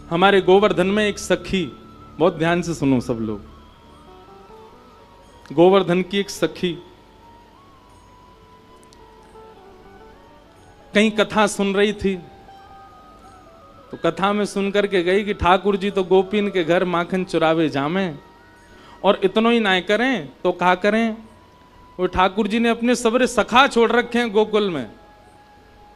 हमारे गोवर्धन में एक सखी, बहुत ध्यान से सुनो सब लोग, गोवर्धन की एक सखी कहीं कथा सुन रही थी, तो कथा में सुन करके गई कि ठाकुर जी तो गोपीन के घर माखन चुरावे जामे, और इतनो ही ना करें तो कहा करें, वो ठाकुर जी ने अपने सबरे सखा छोड़ रखे हैं गोकुल में,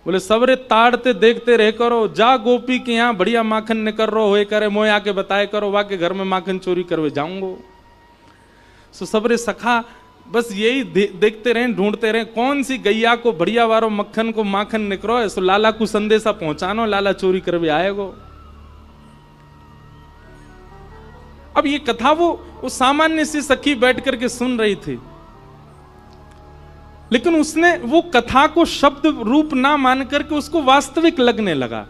बोले सबरे ताड़ते देखते रह करो, जा गोपी के यहाँ बढ़िया माखन निकर रो होए करे, मोए आके बताए करो, वा के घर में माखन चोरी करवे जाऊंगो। सो सबरे सखा बस यही देखते रहे, ढूंढते रहे कौन सी गैया को बढ़िया वारो मक्खन को माखन निकरो है, सो लाला को संदेशा पहुंचानो, लाला चोरी करवे आएगो। अब ये कथा वो सामान्य सी सखी बैठ करके सुन रही थी, लेकिन उसने वो कथा को शब्द रूप ना मान करके उसको वास्तविक लगने लगा,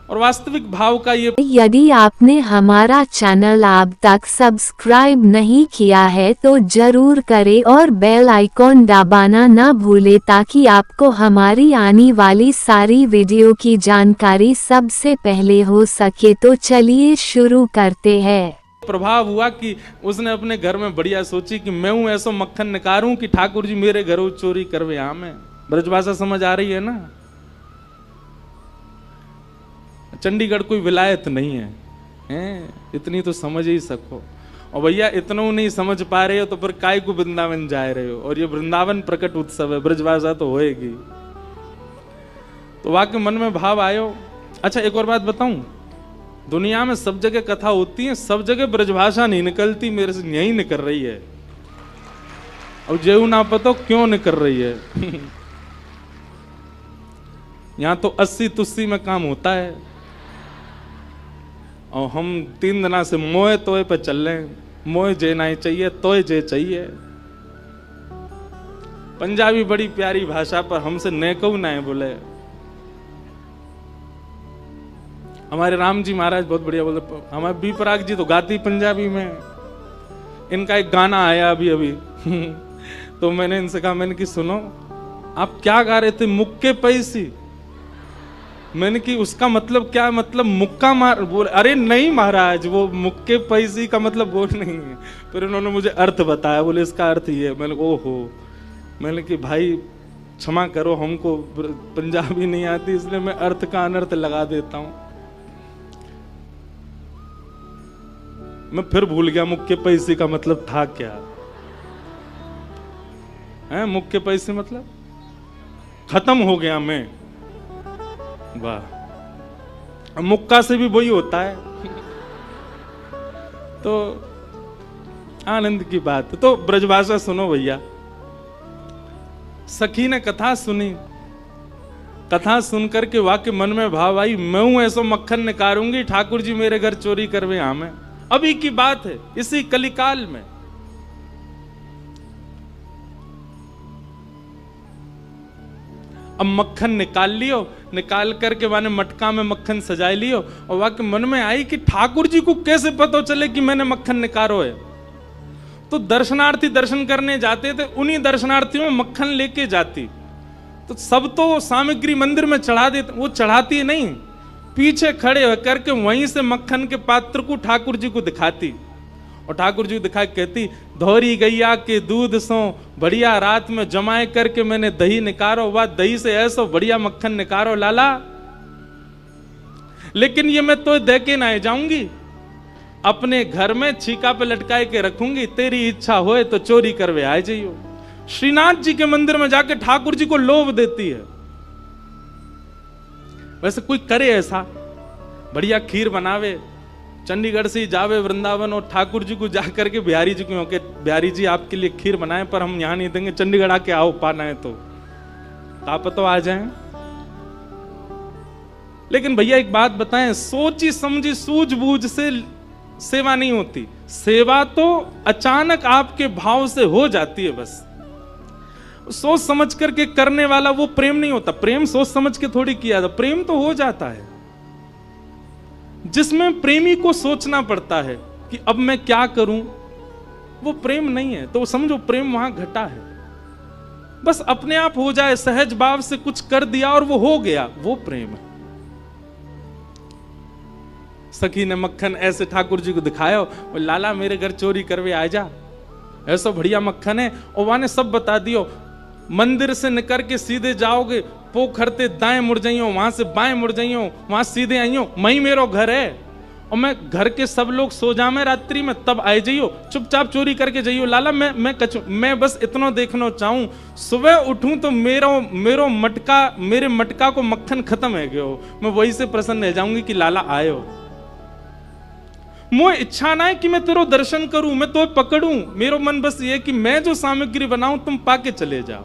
और वास्तविक भाव का ये। यदि आपने हमारा चैनल अब तक सब्सक्राइब नहीं किया है तो जरूर करें और बेल आइकॉन दबाना ना भूले, ताकि आपको हमारी आने वाली सारी वीडियो की जानकारी सबसे पहले हो सके। तो चलिए शुरू करते हैं। प्रभाव हुआ कि उसने अपने घर में बढ़िया सोची कि मैं हूं ऐसा मक्खन निकारूं कि ठाकुर जी मेरे घरों चोरी करवे आमे। ब्रजभाषा समझ आ रही है ना? चंडीगढ़ कोई विलायत नहीं है, हैं? इतनी तो समझ ही सको। और भैया इतना नहीं समझ पा रहे हो तो फिर काय को वृंदावन जा रहे हो, और ये वृंदावन प्रकट उत्सव है, ब्रजभाषा तो होएगी। तो वाकई मन में भाव आयो। अच्छा एक और बात बताऊं, दुनिया में सब जगह कथा होती है, सब जगह ब्रजभाषा नहीं निकलती, मेरे से यही निकल रही है, और जेऊ ना पता क्यों निकल रही है। यहां तो 80 तुस्सी में काम होता है, और हम 3 दिना से मोए तोए पे चल रहे हैं। मोए जे नहीं चाहिए, तोए जे चाहिए। पंजाबी बड़ी प्यारी भाषा, पर हमसे नेकऊ ना है बोले। हमारे राम जी महाराज बहुत बढ़िया बोले, हमारे बी पराग जी तो गाती पंजाबी में। इनका एक गाना आया अभी अभी तो मैंने इनसे कहा, मैंने कि सुनो आप क्या गा रहे थे, मुक्के पैसी। मैंने कि उसका मतलब क्या, मतलब मुक्का मार। बोले अरे नहीं महाराज, वो मुक्के पैसी का मतलब वो नहीं है। फिर उन्होंने मुझे अर्थ बताया, बोले इसका अर्थ ये है। मैंने ओहो, मैंने कि भाई क्षमा करो, हमको पंजाबी नहीं आती, इसलिए मैं अर्थ का अनर्थ लगा देता हूं। मैं फिर भूल गया मुक्के पैसे का मतलब था क्या है। मुक्के पैसे मतलब खत्म हो गया मैं। वाह, मुक्का से भी वही होता है। तो आनंद की बात। तो ब्रजभाषा सुनो भैया। सखी ने कथा सुनी, कथा सुनकर के वाक्य मन में भाव आई, मैं हूं ऐसो मक्खन निकारूंगी, ठाकुर जी मेरे घर चोरी करवे आमे। अभी की बात है, इसी कलिकाल में। अब मक्खन निकाल लियो, निकाल करके माने मटका में मक्खन सजाए लियो, और वाकई मन में आई कि ठाकुर जी को कैसे पता चले कि मैंने मक्खन निकारो है। तो दर्शनार्थी दर्शन करने जाते थे, उन्हीं दर्शनार्थियों में मक्खन लेके जाती। तो सब तो सामग्री मंदिर में चढ़ा देते, वो चढ़ाती नहीं, पीछे खड़े होकर के वहीं से मक्खन के पात्र को ठाकुर जी को दिखाती, और ठाकुर जी दिखा कहती, धोरी गैया के दूध सो बढ़िया रात में जमाए करके मैंने दही निकारो, वह दही से ऐसो बढ़िया मक्खन निकारो लाला। लेकिन ये मैं तो दे के ना जाऊंगी, अपने घर में छीका पे लटकाए के रखूंगी, तेरी इच्छा होए तो चोरी करवे आ जाइयो। श्रीनाथ जी के मंदिर में जाके ठाकुर जी को लोभ देती है। वैसे कोई करे ऐसा, बढ़िया खीर बनावे, चंडीगढ़ से ही जावे वृंदावन, और ठाकुर जी को जाकर के बिहारी जी को के बिहारी जी आपके लिए खीर बनाए, पर हम यहां नहीं देंगे, चंडीगढ़ आके आओ, पाना है तो आप तो आ जाएं। लेकिन भैया एक बात बताएं, सोची समझी सूझबूझ से सेवा नहीं होती। सेवा तो अचानक आपके भाव से हो जाती है। बस सोच समझ करके करने वाला वो प्रेम नहीं होता। प्रेम सोच समझ के थोड़ी किया था, प्रेम तो हो जाता है। जिसमें प्रेमी को सोचना पड़ता है कि अब मैं क्या करूं, वो प्रेम नहीं है। तो समझो प्रेम वहां घटा है। बस अपने आप हो जाए, सहज भाव से कुछ कर दिया और वो हो गया, वो प्रेम है। सखी ने मक्खन ऐसे ठाकुर जी को दिखाया, और लाला मेरे घर चोरी करवे आ जा, ऐसा बढ़िया मक्खन है। और वहां ने सब बता दियो, मंदिर से निकल के सीधे जाओगे, पोखरते दाएं मुड़ जाइयो, वहां से बाएं मुड़ जाइयो, वहां सीधे आइयो, वहीं मेरो घर है। और मैं घर के सब लोग सो जामे रात्रि में, तब आए जाइयो, चुपचाप चोरी करके जाइयो। लाला मैं बस इतना देखना चाहूं, सुबह उठूं तो मेरे मटका को मक्खन खत्म है गयो, मैं वही से प्रसन्न रह जाऊंगी कि लाला आयो। मुझे इच्छा ना है कि मैं तेरो दर्शन करूं, मैं तो पकड़ूं, मेरो मन बस ये कि मैं जो सामग्री बनाऊं तुम पाके चले जाओ।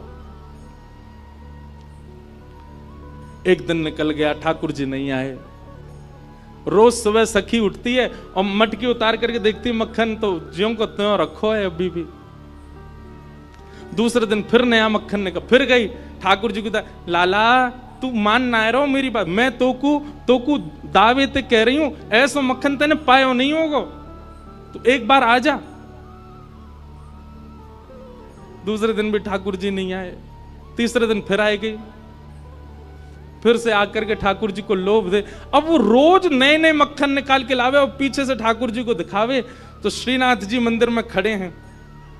एक दिन निकल गया, ठाकुर जी नहीं आए। रोज सुबह सखी उठती है और मटकी उतार करके देखती है, मक्खन तो ज्यों को त्यों रखो है अभी भी। दूसरे दिन फिर नया मक्खन निकल, फिर गई ठाकुर जी को, लाला तू मान ना रहो मेरी बात, मैं तोकू दावे ते कह रही हूं, ऐसा मक्खन तेने पायो नहीं होगा, तो एक बार आ जा। दूसरे दिन भी ठाकुर जी नहीं आए, तीसरे दिन फिर आए गई, फिर से आकर के ठाकुर जी को लोभ दे। अब वो रोज नए नए मक्खन निकाल के लावे और पीछे से ठाकुर जी को दिखावे। तो श्रीनाथ जी मंदिर में खड़े हैं,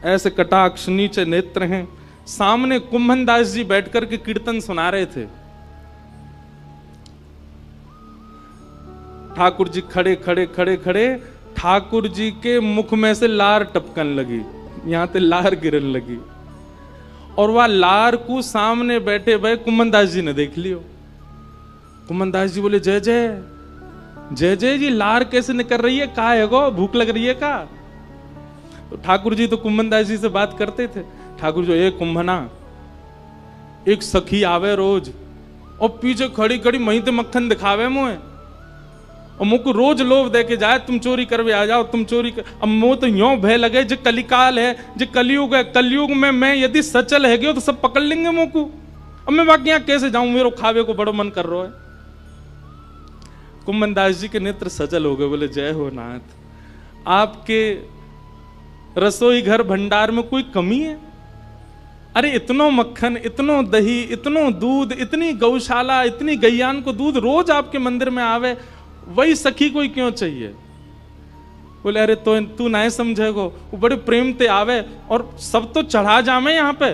ऐसे कटाक्ष नीचे नेत्र हैं, सामने कुंभन दास जी बैठ करके कीर्तन सुना रहे थे। ठाकुर जी खड़े खड़े खड़े खड़े, ठाकुर जी के मुख में से लार टपकन लगी, यहां ते लार गिरन लगी, और वह लार को सामने बैठे भाई कुंभन दास जी ने देख लियो। कुंभन दास जी बोले, जय जय जय जय जी, लार कैसे निकल रही है, का है गो, भूख लग रही है का? तो ठाकुर जी तो कुंभन दास जी से बात करते थे। ठाकुर जी, एक कुंभना, एक सखी आवे रोज और पीछे खड़ी खड़ी मही ते मक्खन दिखावे मुझे, और मुझको रोज लोभ दे के जाए, तुम चोरी करवे आ जाओ, तुम चोरी कर। अब मुझे तो यो भय लगे, जो कलिकाल है, जो कलयुग है, कलयुग में मैं यदि सचल है गयो तो सब पकड़ लेंगे मुझको। अब मैं बाकी यहाँ कैसे जाऊं, मेरे खावे को बड़ो मन कर रहा है। कुंभन दास जी के नेत्र सचल हो गए, बोले, जय हो नाथ, आपके रसोई घर भंडार में कोई कमी है? अरे इतनो मक्खन, इतनो दही, इतनो दूध, इतनी गौशाला, इतनी गैयान को दूध रोज आपके मंदिर में आवे, वही सखी कोई क्यों चाहिए? बोले, अरे तो तू ना समझेगो, वो बड़े प्रेम ते आवे और सब तो चढ़ा जामे यहाँ पे।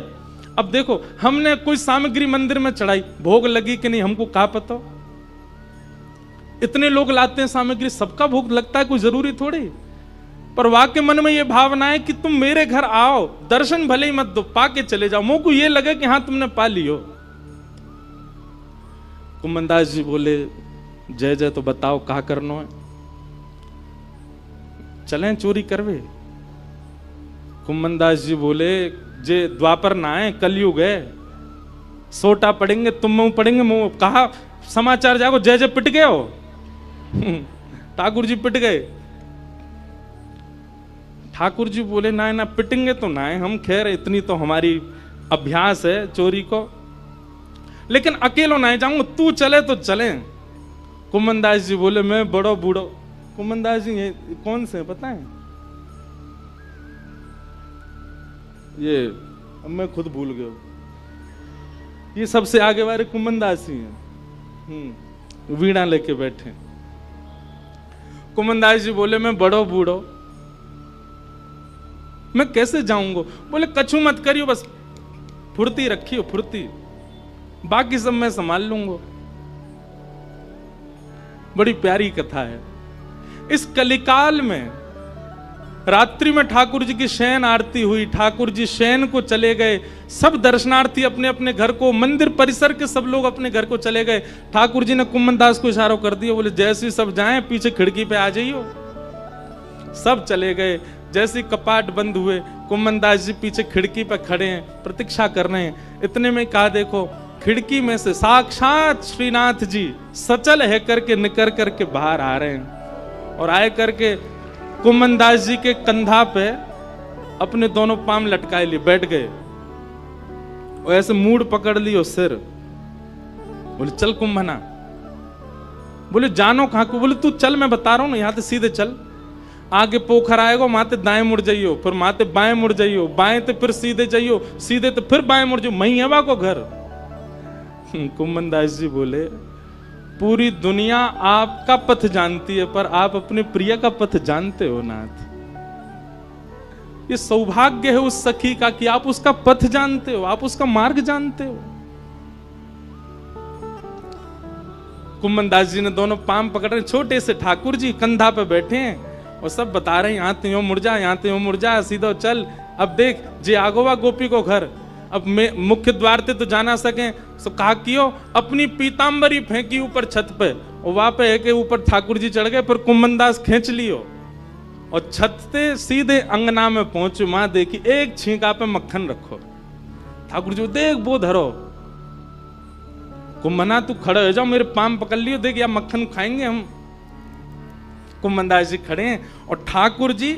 अब देखो, हमने कोई सामग्री मंदिर में चढ़ाई, भोग लगी कि नहीं हमको क्या पता, इतने लोग लाते हैं सामग्री, सबका भोग लगता है, कोई जरूरी थोड़ी। पर वाकई मन में ये भावना है कि तुम मेरे घर आओ, दर्शन भले ही मत दो, पाके चले जाओ, मुंह को ये लगे कि हाँ तुमने पा लियो। कुंभन दास जी बोले, जय जय, तो बताओ कहा करना है, चलें चोरी करवे? कुंभन दास जी बोले, जे द्वापर ना है, कलयुग है, सोटा पड़ेंगे, तुम मुंह पड़ेंगे, मुंह कहा समाचार जागो, जय जय पिट गए हो। ठाकुर जी पिट गए। ठाकुर जी बोले, ना ना पिटेंगे तो ना है हम, खैर इतनी तो हमारी अभ्यास है चोरी को, लेकिन अकेलो ना जाऊंगा, तू चले तो चले। कुंभन दास जी बोले, मैं बड़ो बूढ़ो। कुंभन दास जी ये कौन से पता है? ये अब मैं खुद भूल गया, ये सबसे आगे वाले कुंभन दास ही हैं, वीणा लेके बैठे। कुंभन दास जी बोले, मैं बड़ो बूढ़ो, मैं कैसे जाऊंगा? बोले, कछु मत करियो, बस फुर्ती रखियो, फुर्ती, बाकी सब मैं संभाल लूंगा। बड़ी प्यारी कथा है। इस कलिकाल में रात्रि में ठाकुर जी की शयन आरती हुई, ठाकुर जी शयन को चले गए, सब दर्शनार्थी अपने अपने घर को, मंदिर परिसर के सब लोग अपने घर को चले गए। ठाकुर जी ने कुंभन दास को इशारा कर दिया, बोले, जैसे सब जाएं पीछे खिड़की पे आ जाइयो। सब चले गए। जैसे कपाट बंद हुए, कुंभन दास जी पीछे खिड़की पे खड़े हैं, प्रतीक्षा कर रहे हैं। इतने में कहा, देखो खिड़की में से साक्षात श्रीनाथ जी सचल है करके निकल करके बाहर आ रहे हैं, और आए करके कुंभन दास जी के कंधा पे अपने दोनों पांव लटकाए लिए बैठ गए, और ऐसे मूड पकड़ लियो सिर। बोले, चल कुंभना। बोले, जानो कहां को? बोले, तू चल, मैं बता रहा हूं ना, यहां से सीधे चल, आगे पोखर आएगा, माते दाएं मुड़ जाइयो, फिर माते बाएं मुड़ जाइयो, बाएं तो फिर सीधे जाइयो, सीधे तो फिर बाएं मुड़ जाइयो, मही हवा को घर। कुंभन दास जी बोले, पूरी दुनिया आपका पथ जानती है, पर आप अपने प्रिय का पथ जानते हो नाथ। ये सौभाग्य है उस सखी का कि आप उसका पथ जानते हो, आप उसका मार्ग जानते हो। कुम्मनदास जी ने दोनों पाम पकड़ रहे, छोटे से ठाकुर जी कंधा पे बैठे हैं और सब बता रहे हैं, यहाँ तो मुड़ जा, यहाँ तो मुड़ जा, सीधा चल। अब देख जे आगोवा गोपी को घर, अब मैं मुख्य द्वार ते तो जाना सके, तो कहा कियो अपनी पीतांबरी फेंकी ऊपर छत पे, और वहां पे है के ऊपर ठाकुर जी चढ़ गए, फिर कुम्मनदास खींच लियो और छत से सीधे अंगना में पहुंचे। मां देखी एक छींका पे मक्खन रखो। ठाकुर जी देख वो धरो। कुम्मना तू खड़े हो जाओ, मेरे पाम पकड़ लियो, देख या मक्खन खाएंगे हम। कुम्मनदास जी खड़े हैं और ठाकुर जी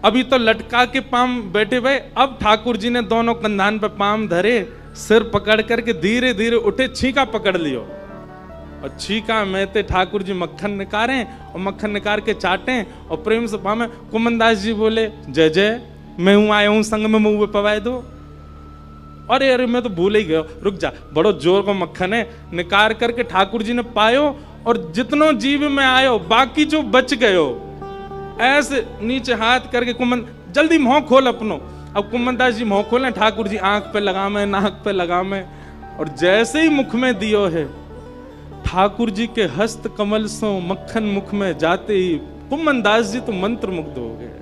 अभी तो लटका के पाम बैठे हुए, अब ठाकुर जी ने दोनों कंधान पे पाम धरे, सिर पकड़ करके धीरे धीरे उठे, छींका पकड़ लियो और छींका में ते ठाकुर जी मक्खन निकारे और मक्खन निकाल के चाटे और प्रेम से पामे। कुम्मनदास जी बोले जय जय, मैं हूं आया हूं संग में मुंह पवाए दो। अरे अरे मैं तो भूल ही गया, रुक जा, बड़ो जोर को मक्खन है। निकाल करके ठाकुर जी ने पायो और जितनो जीव में आयो बाकी जो बच गयो, ऐसे नीचे हाथ करके कुम्मन जल्दी मुंह खोल अपनो। अब कुम्मनदास जी मुंह खोले, ठाकुर जी आंख पे लगा में, नाक पे लगा में, और जैसे ही मुख में दियो है, ठाकुर जी के हस्त कमल सो मक्खन मुख में जाते ही कुम्मनदास जी तो मंत्र मुग्ध हो गए।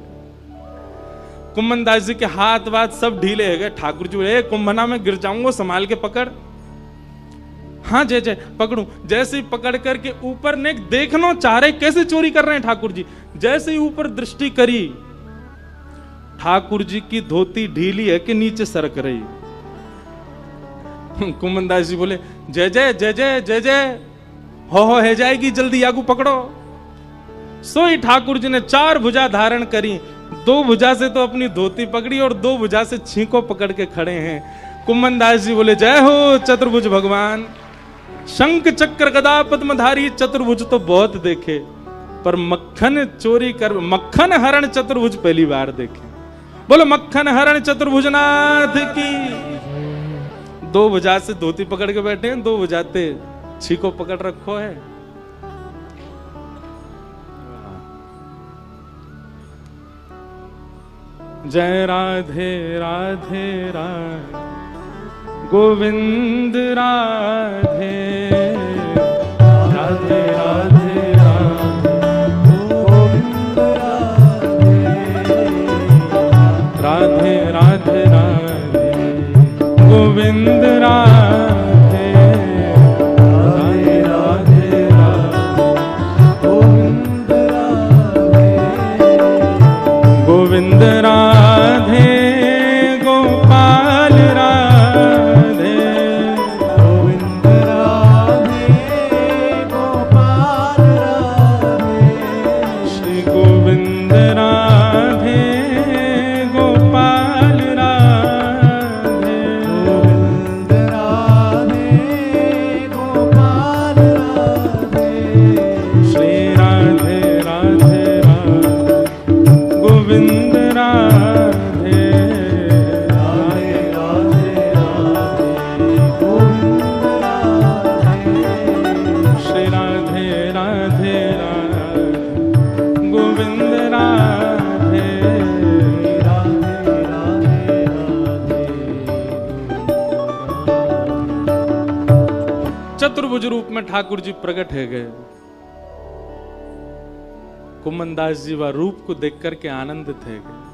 कुम्मनदास जी के हाथ वाथ सब ढीले हो गए। ठाकुर जी बोले कुंभना में गिर जाऊंगा, संभाल के पकड़। हाँ जय जय पकड़ू। जैसे ही पकड़ करके ऊपर ने देखना चाह रहे कैसे चोरी कर रहे हैं ठाकुर जी, जैसे ही ऊपर दृष्टि करी, ठाकुर जी की धोती ढीली है कि नीचे सरक रही। कुम्मनदास जी बोले जय जय जय जय जय जय, हो है जाएगी, जल्दी आगू पकड़ो। सोई ठाकुर जी ने 4 भुजा धारण करी, 2 भुजा से तो अपनी धोती पकड़ी और 2 भुजा से छींको पकड़ के खड़े हैं। कुम्मनदास जी बोले जय हो चतुर्भुज भगवान। शंख चक्र गदा पद्मधारी चतुर्भुज तो बहुत देखे, पर मक्खन चोरी कर, मक्खन हरण चतुर्भुज पहली बार देखे। बोलो मक्खन हरण चतुर्भुज नाथ की। 2 भुजा से धोती पकड़ के बैठे हैं, 2 भुजाते छीको पकड़ रखो है। जय राधे राधे राधे गोविंद राधे राधे राधे राधे गोविंद राधे राधे राधे गोविंद राधे राधे राधे गोविंद गोविंद राधे गोपाल राधे गोविंद राधे गोपाल राधे श्री गोविंद राधे गोपाल राधे गोविंद राधे गोपाल राधे श्री राधे राधे राधे गोविंद राधे राधे राधे राधे गोविंद राधे श्री राधे राधे राधे गोविंद राधे राधे राधे राधे। चतुर्भुज रूप में ठाकुर जी प्रकट है गए। कुम्मनदास जी वह रूप को देख करके आनंदित है गए।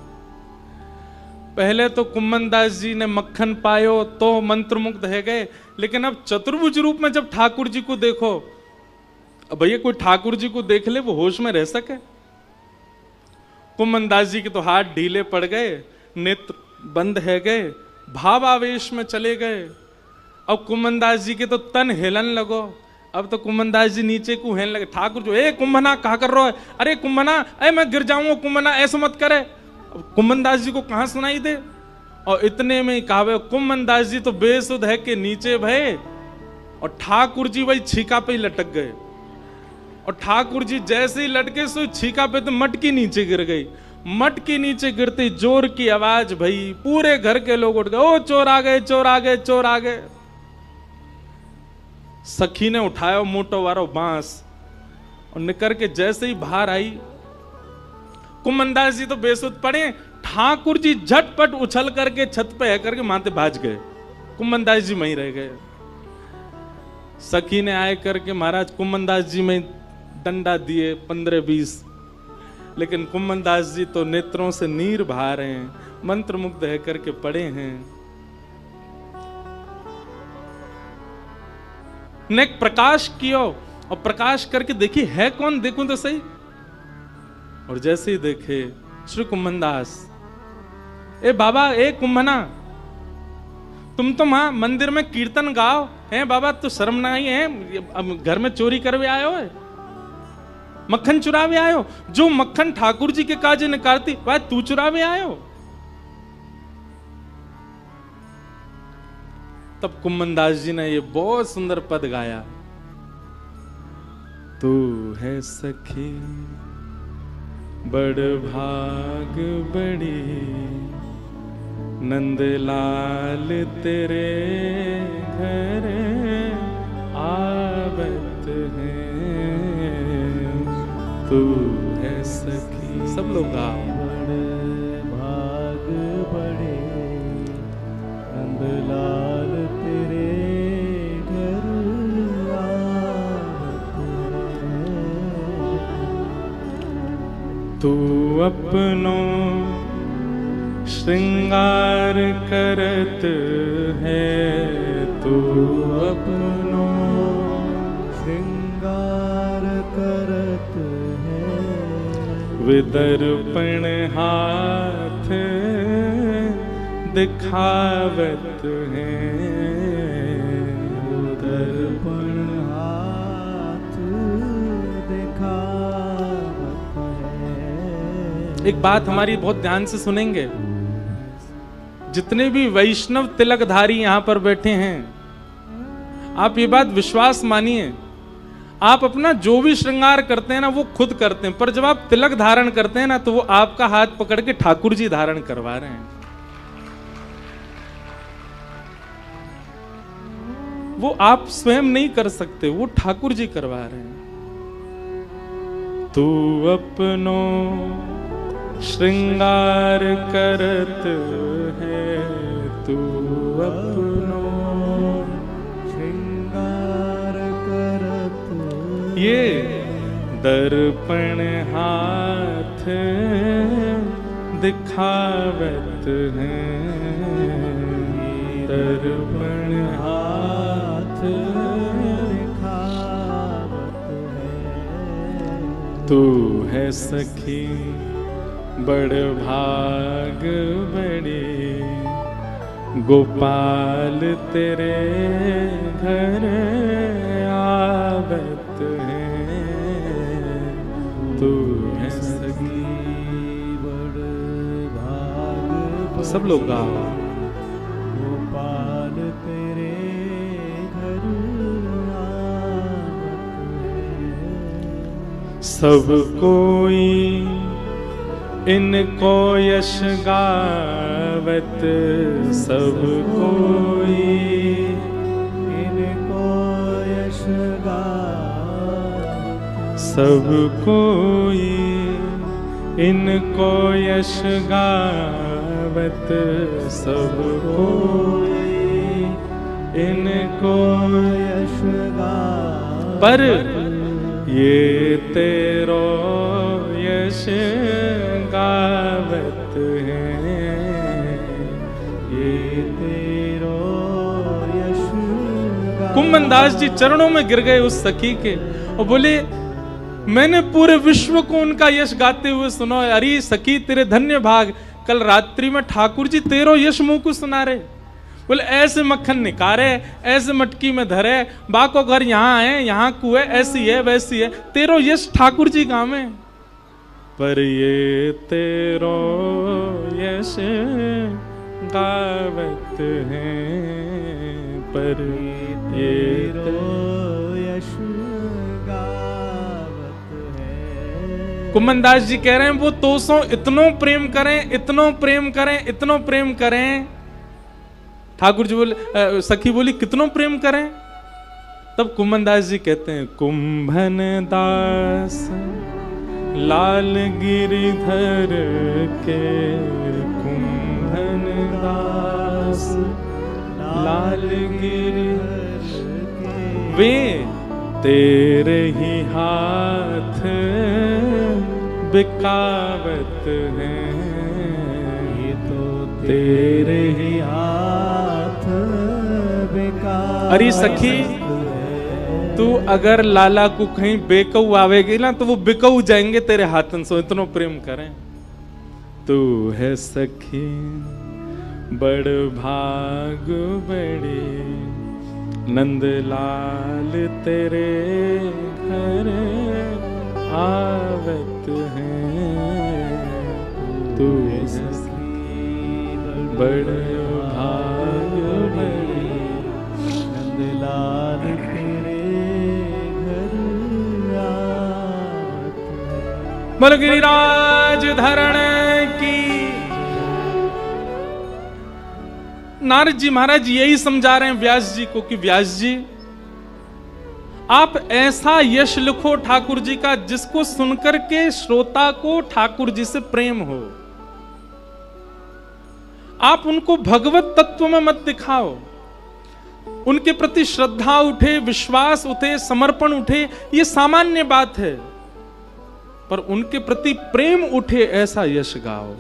पहले तो कुम्मनदास जी ने मक्खन पायो तो मंत्रमुग्ध है गए, लेकिन अब चतुर्भुज रूप में जब ठाकुर जी को देखो, अब भैया कोई ठाकुर जी को देख ले वो होश में रह सके? कुम्मनदास जी के तो हाथ ढीले पड़ गए, नेत्र बंद है गए, भावावेश में चले गए। अब कुम्मनदास जी के तो तन हिलन लगो। अब तो कुम्मनदास जी नीचे को हेलने लगे। ठाकुर जो ए कुंभना कहा कर रहा है, अरे कुंभना ए मैं गिर जाऊंगा, कुंभना ऐसा मत करे। कुम्मनदास जी को कहां सुनाई दे, और इतने में ही कहा कुम्मनदास जी तो बेसुध है कि नीचे भय, और ठाकुर जी वही छीका पे ही लटक गए। और ठाकुर जी जैसे ही लटके सो छीका पे तो मटकी नीचे गिर गई। मटकी नीचे गिरते जोर की आवाज भई, पूरे घर के लोग उठ गए, ओ चोर आ गए, चोर आ गए, चोर आ गए। सखी ने उठाया मोटो वारो बांस और निकर के जैसे ही बाहर आई, कुमनदास जी तो बेसुध पड़े, ठाकुर जी झटपट उछल करके छत पे है करके माथे भाज गए, कुमनदास जी वहीं रह गए। सखी ने आए करके महाराज कुमनदास जी में डंडा दिए 15-20, लेकिन कुमनदास जी तो नेत्रों से नीर बहा रहे हैं, मंत्र मुग्ध है करके पड़े हैं। ने प्रकाश किया और प्रकाश करके देखी है कौन, देखूं तो सही। और जैसे ही देखे श्री कुमनदास, ए बाबा, ए कुम्भना, तुम तो वहां मंदिर में कीर्तन गाओ हैं बाबा, तो शर्म नहीं है? अब घर में चोरी करवे आयो है, मक्खन चुरावे आयो? जो मक्खन ठाकुर जी के काजे निकालती वह तू चुरावे आयो? तब कुम्भनदास जी ने ये बहुत सुंदर पद गाया, तू है सखी बड़ भाग बड़ी, नंदलाल तेरे घर आवत है, तू है सखी। सब लोग गाओ। बड़ भाग बड़े, नंदलाल तेरे घर आवत है, तू अपनो श्रृंगार करत है, तू अपनो श्रृंगार करत है, विदर्पण हाथ दिखावत है, दर्पण हाथ दिखावत है। एक बात हमारी बहुत ध्यान से सुनेंगे, जितने भी वैष्णव तिलकधारी यहां पर बैठे हैं, आप ये बात विश्वास मानिए, आप अपना जो भी श्रृंगार करते हैं ना वो खुद करते हैं, पर जब आप तिलक धारण करते हैं ना तो वो आपका हाथ पकड़ के ठाकुर जी धारण करवा रहे हैं। वो आप स्वयं नहीं कर सकते, वो ठाकुर जी करवा रहे हैं। तू अपनो श्रृंगार करत है, तू अपनो श्रृंगार करत, ये दर्पण हाथ दिखावत है, दर्पण हाथ दिखावत है, तू है सखी बड़ भाग बड़ी, गोपाल तेरे घर आवत है, तू है सखी बड़ भाग। सब लोग गाओ। गोपाल तेरे घर आवत है, सब कोई इनको यश गावत, सब कोई इनको यश गावत, सब कोई इनको यश गावत, सब कोई इनको यश गावत, पर ये तेरो यश गावत है, ये तेरो यश गावत। कुम्भनदास जी चरणों में गिर गए उस सखी के और बोले, मैंने पूरे विश्व को उनका यश गाते हुए सुना। अरे सखी तेरे धन्य भाग, कल रात्रि में ठाकुर जी तेरो यश मुंह को सुना रहे। बोले ऐसे मक्खन निकारे, ऐसे मटकी में धरे, बाको घर यहाँ है, यहाँ कुए, ऐसी है वैसी है, तेरो यश ठाकुर जी गावे। पर ये तेरो यश गावत है, पर ये तेरो यश गावत है। कुम्भनदास जी कह रहे हैं वो तोसो इतनो प्रेम करें, इतनो प्रेम करें, इतनो प्रेम करें। ठाकुर जी बोले, सखी बोली कितनो प्रेम करें? तब कुंभन दास जी कहते हैं, कुंभन दास लाल गिरिधर के, कुंभन दास लाल गिरिधर के, वे तेरे ही हाथ बिकावत हैं, ये तो तेरे ही हाथ बेकार। अरे सखी, तू अगर लाला को कहीं बेकऊ आवेगी ना तो वो बिकऊ जाएंगे तेरे हाथन से, इतना प्रेम करें। तू है सखी बड़ भाग बड़ी, नंदलाल तेरे घर आवत हैं, तू है सखी बड़ भाग बड़ी, नंदलाल तेरे घर आवत हैं। बोल गिरिराज धरण की। नारद जी महाराज यही समझा रहे हैं व्यास जी को कि व्यास जी, आप ऐसा यश लिखो ठाकुर जी का जिसको सुनकर के श्रोता को ठाकुर जी से प्रेम हो। आप उनको भगवत तत्व में मत दिखाओ, उनके प्रति श्रद्धा उठे, विश्वास उठे, समर्पण उठे, ये सामान्य बात है, पर उनके प्रति प्रेम उठे ऐसा यश गाओ।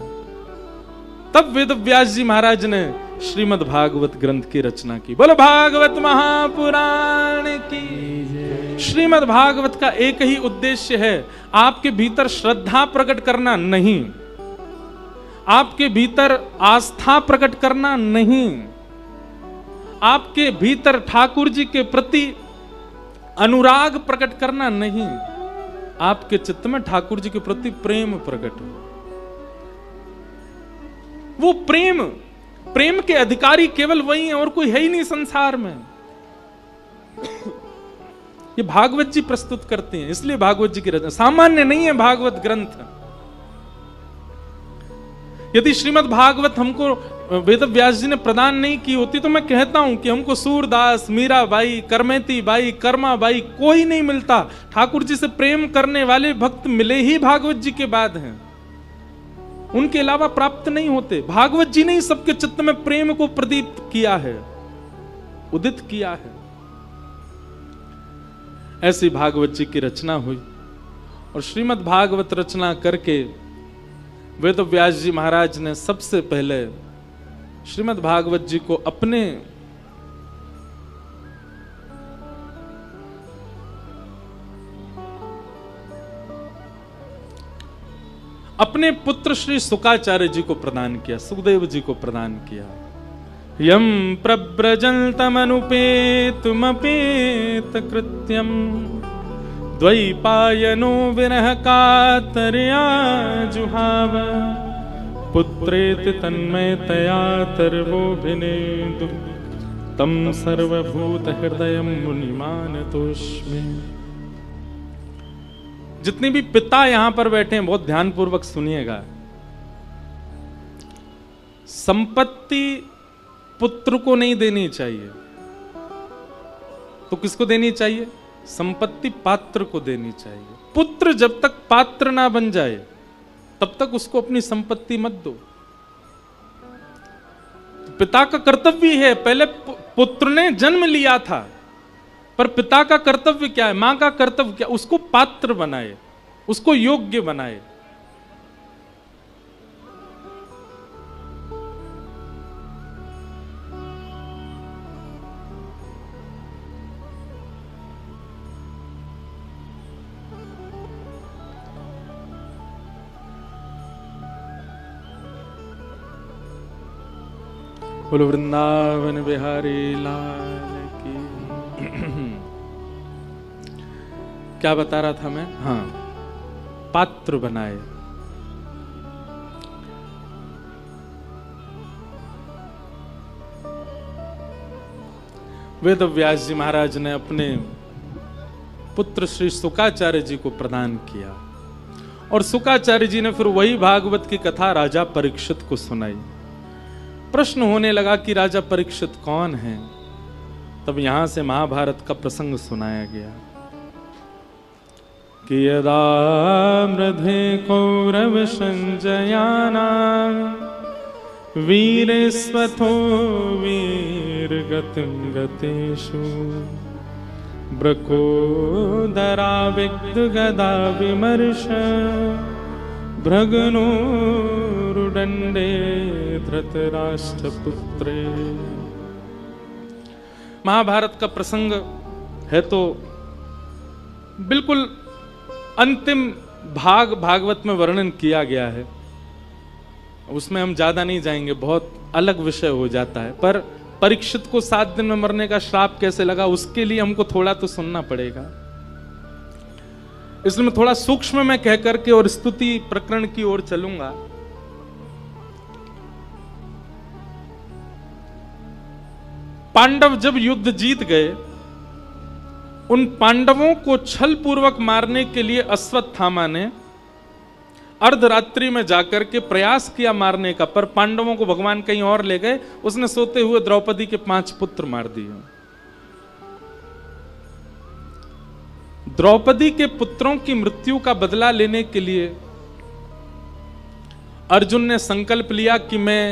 तब वेद व्यास जी महाराज ने श्रीमद् भागवत ग्रंथ की रचना की। बोलो भागवत महापुराण की। श्रीमद् भागवत का एक ही उद्देश्य है, आपके भीतर श्रद्धा प्रकट करना नहीं, आपके भीतर आस्था प्रकट करना नहीं, आपके भीतर ठाकुर जी के प्रति अनुराग प्रकट करना नहीं, आपके चित्त में ठाकुर जी के प्रति प्रेम प्रकट हो। वो प्रेम के अधिकारी केवल वही हैं और कोई है ही नहीं संसार में। ये भागवत जी प्रस्तुत करते हैं, इसलिए भागवत जी की रचना सामान्य नहीं है। भागवत ग्रंथ, यदि श्रीमद् भागवत हमको वेद व्यास जी ने प्रदान नहीं की होती तो मैं कहता हूं कि हमको सूरदास, मीराबाई, करमेती बाई, कर्मा बाई कोई नहीं मिलता। ठाकुर जी से प्रेम करने वाले भक्त मिले ही भागवत जी के बाद हैं, उनके अलावा प्राप्त नहीं होते। भागवत जी ने ही सबके चित्त में प्रेम को प्रदीप्त किया है, उदित किया है। ऐसी भागवत जी की रचना हुई और श्रीमद् भागवत रचना करके वेद व्यास जी महाराज ने सबसे पहले श्रीमद् भागवत जी को अपने पुत्र श्री सुकाचार्य जी को प्रदान किया, सुखदेव जी को प्रदान किया। यम प्रव्रजन्तमनुपेतुमपेत कृत्यम द्वैपायनो विरह कातर्या जुहाव पुत्रेति तन्मयतया तर्वोभिनेदु तम सर्वभूत हृदयं मुनिमानतोस्मि। जितने भी पिता यहां पर बैठे हैं बहुत ध्यानपूर्वक सुनिएगा। संपत्ति पुत्र को नहीं देनी चाहिए, तो किसको देनी चाहिए? संपत्ति पात्र को देनी चाहिए। पुत्र जब तक पात्र ना बन जाए तब तक उसको अपनी संपत्ति मत दो। तो पिता का कर्तव्य है, पहले पुत्र ने जन्म लिया था, पर पिता का कर्तव्य क्या है, मां का कर्तव्य क्या? उसको पात्र बनाए, उसको योग्य बनाए। बोलो वृंदावन बिहारी लाल की। क्या बता रहा था मैं? हाँ, पात्र बनाए। वेद व्यास जी महाराज ने अपने पुत्र श्री सुकाचार्य जी को प्रदान किया और सुकाचार्य जी ने फिर वही भागवत की कथा राजा परीक्षित को सुनाई। प्रश्न होने लगा कि राजा परीक्षित कौन है? तब यहां से महाभारत का प्रसंग सुनाया गया कि यदा मृधे कौरव संजयाना वीरे स्वथो वीर गतिम गतेषु ब्रकोदरा विद्ध गदा विमर्श भृगनोरुदंडे धृतराष्ट्रपुत्रे। महाभारत का प्रसंग है तो बिल्कुल अंतिम भाग भागवत में वर्णन किया गया है, उसमें हम ज्यादा नहीं जाएंगे, बहुत अलग विषय हो जाता है। पर परीक्षित को 7 दिन में मरने का श्राप कैसे लगा उसके लिए हमको थोड़ा तो सुनना पड़ेगा, इसलिए मैं थोड़ा सूक्ष्म में कह करके और स्तुति प्रकरण की ओर चलूंगा। पांडव जब युद्ध जीत गए, उन पांडवों को छल पूर्वक मारने के लिए अश्वत्थामा ने अर्धरात्रि में जाकर के प्रयास किया मारने का, पर पांडवों को भगवान कहीं और ले गए। उसने सोते हुए द्रौपदी के 5 पुत्र मार दिए। द्रौपदी के पुत्रों की मृत्यु का बदला लेने के लिए अर्जुन ने संकल्प लिया कि मैं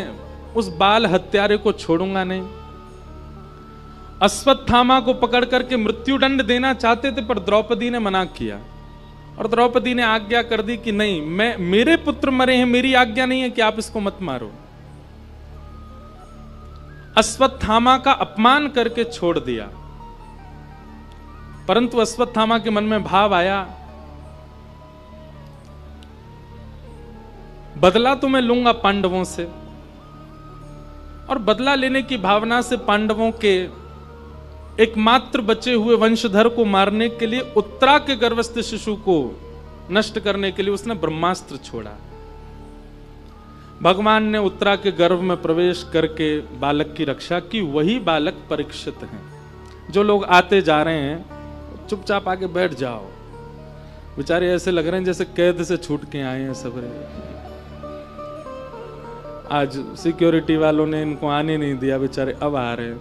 उस बाल हत्यारे को छोड़ूंगा नहीं। अश्वत्थामा को पकड़ करके मृत्युदंड देना चाहते थे, पर द्रौपदी ने मना किया और द्रौपदी ने आज्ञा कर दी कि नहीं, मेरे पुत्र मरे हैं, मेरी आज्ञा नहीं है कि आप इसको मत मारो। अश्वत्थामा का अपमान करके छोड़ दिया, परंतु अश्वत्थामा के मन में भाव आया, बदला तो मैं लूंगा पांडवों से, और बदला लेने की भावना से पांडवों के एकमात्र बचे हुए वंशधर को मारने के लिए, उत्तरा के गर्भस्थ शिशु को नष्ट करने के लिए उसने ब्रह्मास्त्र छोड़ा। भगवान ने उत्तरा के गर्भ में प्रवेश करके बालक की रक्षा की। वही बालक परीक्षित हैं। जो लोग आते जा रहे हैं चुपचाप आके बैठ जाओ, बेचारे ऐसे लग रहे हैं जैसे कैद से छूट के आए हैं सबरे। आज सिक्योरिटी वालों ने इनको आने नहीं दिया, बेचारे अब आ रहे हैं।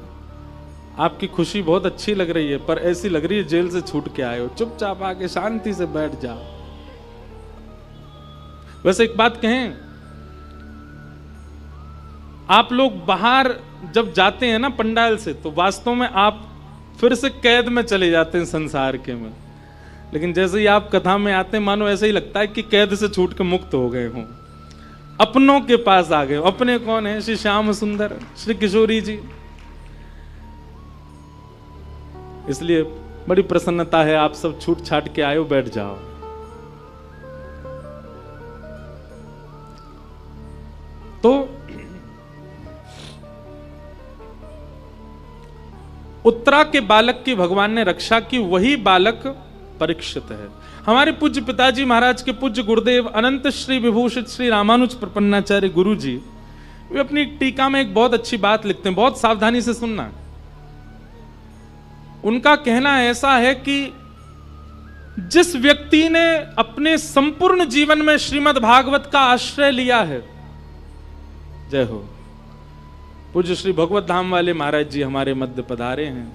आपकी खुशी बहुत अच्छी लग रही है, पर ऐसी लग रही है जेल से छूट के आए हो। चुपचाप आके शांति से बैठ जाओ। वैसे एक बात कहें, आप लोग बाहर जब जाते हैं ना पंडाल से, तो वास्तव में आप फिर से कैद में चले जाते हैं संसार के में। लेकिन जैसे ही आप कथा में आते हैं, मानो ऐसा ही लगता है कि कैद से छूट के मुक्त हो गए हों, अपनों के पास आ गए। अपने कौन है? श्री श्याम सुंदर, श्री किशोरी जी। इसलिए बड़ी प्रसन्नता है, आप सब छूट छाट के आए हो, बैठ जाओ। तो उत्तरा के बालक की भगवान ने रक्षा की। वही बालक परीक्षित है। हमारे पूज्य पिताजी महाराज के पूज्य गुरुदेव अनंत श्री विभूषित श्री रामानुज प्रपन्नाचार्य गुरु जी, वे अपनी टीका में एक बहुत अच्छी बात लिखते हैं, बहुत सावधानी से सुनना। उनका कहना ऐसा है कि जिस व्यक्ति ने अपने संपूर्ण जीवन में श्रीमद् भागवत का आश्रय लिया है, जय हो, पूज्य श्री भगवत धाम वाले महाराज जी हमारे मध्य पधारे हैं।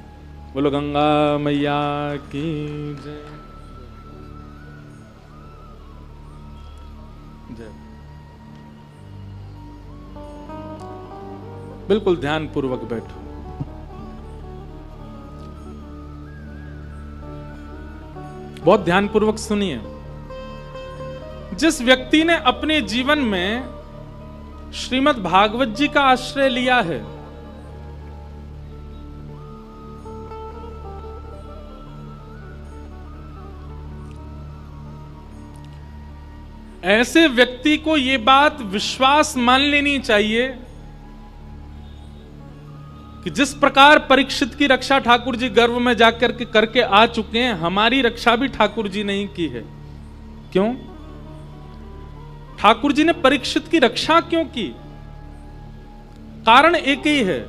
बोलो गंगा मैया की जय। जय। बिल्कुल ध्यान पूर्वक बैठो। बहुत ध्यान पूर्वक सुनिए। जिस व्यक्ति ने अपने जीवन में श्रीमद् भागवत जी का आश्रय लिया है, ऐसे व्यक्ति को यह बात विश्वास मान लेनी चाहिए कि जिस प्रकार परीक्षित की रक्षा ठाकुर जी गर्भ में जाकर के करके आ चुके हैं, हमारी रक्षा भी ठाकुर जी नहीं की है। क्यों? ठाकुर जी ने परीक्षित की रक्षा क्यों की? कारण एक ही है,